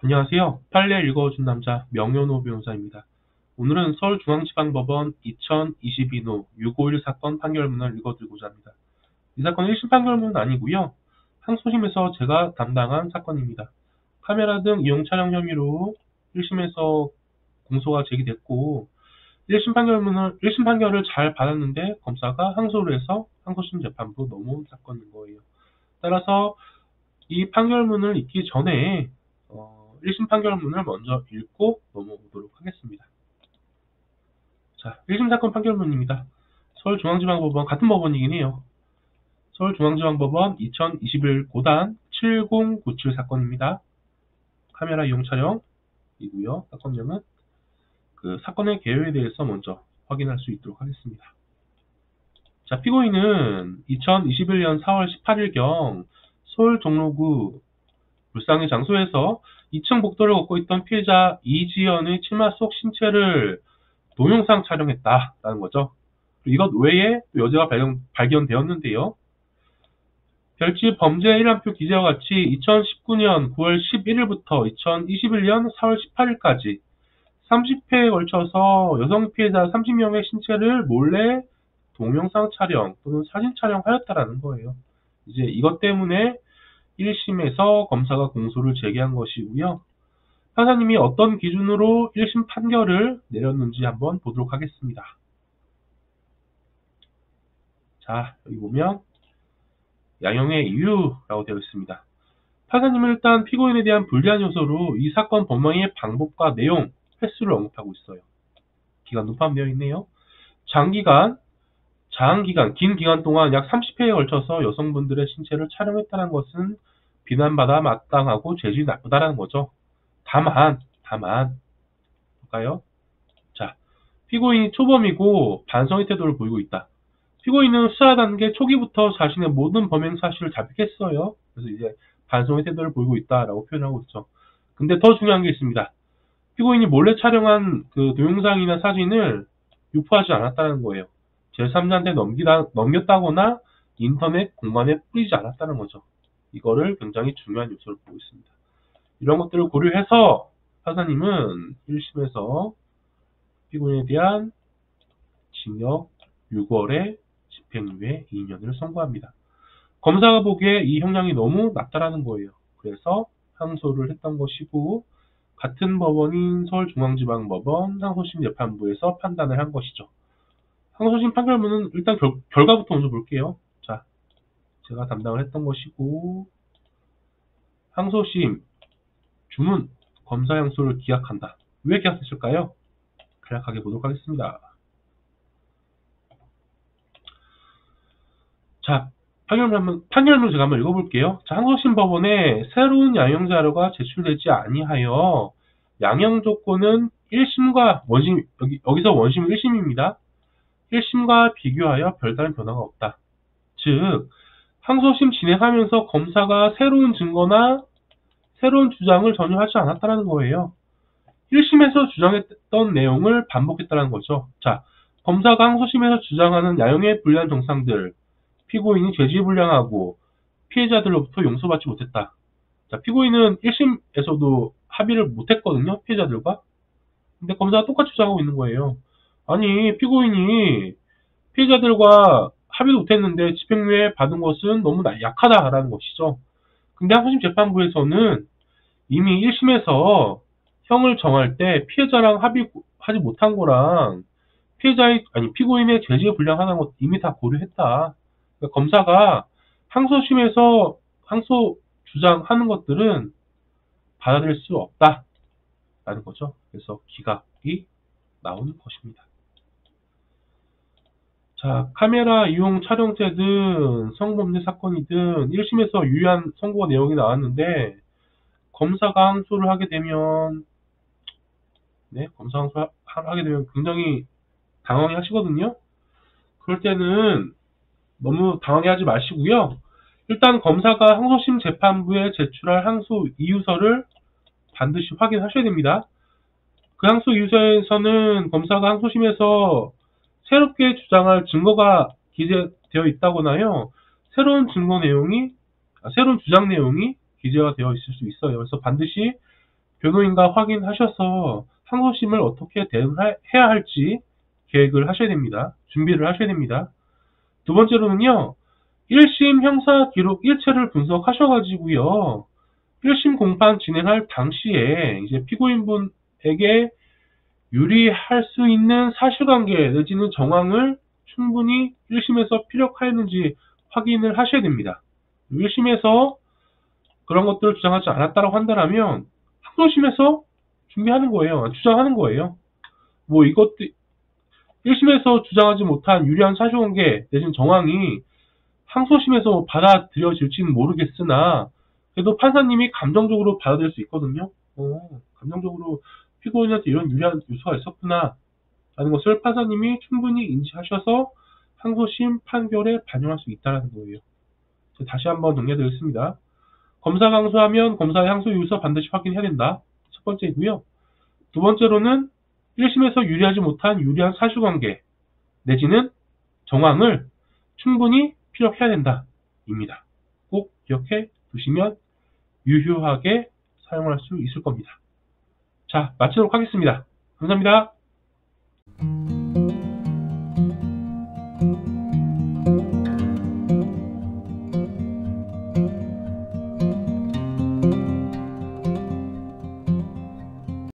안녕하세요. 판례 읽어준 남자 명현호 변호사입니다. 오늘은 서울중앙지방법원 2022노 651 사건 판결문을 읽어드리고자 합니다. 이 사건은 1심 판결문은 아니고요. 항소심에서 제가 담당한 사건입니다. 카메라 등 이용 촬영 혐의로 1심에서 공소가 제기됐고 1심 판결을 잘 받았는데 검사가 항소를 해서 항소심 재판부로 넘어온 사건인 거예요. 따라서 이 판결문을 읽기 전에 1심 판결문을 먼저 읽고 넘어오도록 하겠습니다. 자, 1심 사건 판결문입니다. 서울중앙지방법원, 같은 법원이긴 해요. 서울중앙지방법원 2021 고단 7097 사건입니다. 카메라 이용 촬영이고요. 사건명은 사건의 개요에 대해서 먼저 확인할 수 있도록 하겠습니다. 자, 피고인은 2021년 4월 18일경 서울 종로구 불상의 장소에서 2층 복도를 걷고 있던 피해자 이지연의 치마 속 신체를 동영상 촬영했다라는 거죠. 이것 외에 여자가 발견되었는데요. 별지 범죄 일환표 기재와 같이 2019년 9월 11일부터 2021년 4월 18일까지 30회에 걸쳐서 여성 피해자 30명의 신체를 몰래 동영상 촬영 또는 사진 촬영하였다라는 거예요. 이제 이것 때문에 1심에서 검사가 공소를 제기한 것이고요. 판사님이 어떤 기준으로 1심 판결을 내렸는지 한번 보도록 하겠습니다. 자, 여기 보면 양형의 이유라고 되어 있습니다. 판사님은 일단 피고인에 대한 불리한 요소로 이 사건 범행의 방법과 내용, 횟수를 언급하고 있어요. 기간도 포함되어 있네요. 긴 기간 동안 약 30회에 걸쳐서 여성분들의 신체를 촬영했다는 것은 비난받아 마땅하고 죄질이 나쁘다라는 거죠. 다만 볼까요? 자, 피고인이 초범이고 반성의 태도를 보이고 있다. 피고인은 수사 단계 초기부터 자신의 모든 범행 사실을 자백했어요. 그래서 이제 반성의 태도를 보이고 있다라고 표현하고 있죠. 근데 더 중요한 게 있습니다. 피고인이 몰래 촬영한 그 동영상이나 사진을 유포하지 않았다는 거예요. 제3자한테 넘겼다거나 인터넷 공간에 뿌리지 않았다는 거죠. 이거를 굉장히 중요한 요소를 보고 있습니다. 이런 것들을 고려해서 판사님은 1심에서 피고인에 대한 징역 6월에 집행유예 2년을 선고합니다. 검사가 보기에 이 형량이 너무 낮다라는 거예요. 그래서 항소를 했던 것이고 같은 법원인 서울중앙지방법원 항소심 재판부에서 판단을 한 것이죠. 항소심 판결문은 일단 결과부터 먼저 볼게요. 자, 제가 담당을 했던 것이고 항소심 주문 검사 항소를 기각한다. 왜 기각했을까요? 간략하게 보도록 하겠습니다. 자, 판결문 제가 한번 읽어볼게요. 자, 항소심 법원에 새로운 양형 자료가 제출되지 아니하여 양형 조건은 1심과 원심, 여기서 원심은 1심입니다. 1심과 비교하여 별다른 변화가 없다. 즉, 항소심 진행하면서 검사가 새로운 증거나 새로운 주장을 전혀 하지 않았다는 거예요. 1심에서 주장했던 내용을 반복했다는 거죠. 자, 검사가 항소심에서 주장하는 양형의 불리한 정상들, 피고인이 죄질불량하고 피해자들로부터 용서받지 못했다. 자, 피고인은 1심에서도 합의를 못했거든요, 피해자들과. 근데 검사가 똑같이 주장하고 있는 거예요. 아니, 피고인이 피해자들과 합의도 못했는데 집행유예 받은 것은 너무 약하다라는 것이죠. 근데 항소심 재판부에서는 이미 1심에서 형을 정할 때 피해자랑 합의하지 못한 거랑 피고인의 죄질 불량하는 것 이미 다 고려했다. 그러니까 검사가 항소심에서 항소 주장하는 것들은 받아들일 수 없다라는 거죠. 그래서 기각이 나오는 것입니다. 자, 카메라 이용 촬영죄든 성범죄 사건이든 1심에서 유효한 선고 내용이 나왔는데 검사가 항소를 하게 되면 굉장히 당황해 하시거든요. 그럴 때는 너무 당황해하지 마시고요. 일단 검사가 항소심 재판부에 제출할 항소 이유서를 반드시 확인하셔야 됩니다. 그 항소 이유서에서는 검사가 항소심에서 새롭게 주장할 증거가 기재되어 있다거나요. 새로운 주장 내용이 기재가 되어 있을 수 있어요. 그래서 반드시 변호인과 확인하셔서 항소심을 어떻게 대응해야 할지 계획을 하셔야 됩니다. 준비를 하셔야 됩니다. 두 번째로는요, 1심 형사 기록 일체를 분석하셔가지고요, 1심 공판 진행할 당시에 이제 피고인분에게 유리할 수 있는 사실관계 내지는 정황을 충분히 1심에서 피력하였는지 확인을 하셔야 됩니다. 1심에서 그런 것들을 주장하지 않았다고 한다면 항소심에서 준비하는 거예요. 주장하는 거예요. 뭐 이것도 1심에서 주장하지 못한 유리한 사실관계 내지는 정황이 항소심에서 받아들여질지는 모르겠으나 그래도 판사님이 감정적으로 받아들일 수 있거든요. 감정적으로 피고인한테 이런 유리한 요소가 있었구나 라는 것을 판사님이 충분히 인지하셔서 항소심 판결에 반영할 수 있다는 거예요. 다시 한번 정리해드리겠습니다. 검사가 항소하면 검사의 항소 이유서 반드시 확인해야 된다. 첫 번째이고요. 두 번째로는 1심에서 유리하지 못한 유리한 사실관계 내지는 정황을 충분히 피력해야 된다. 입니다. 꼭 기억해 두시면 유효하게 사용할 수 있을 겁니다. 자, 마치도록 하겠습니다. 감사합니다.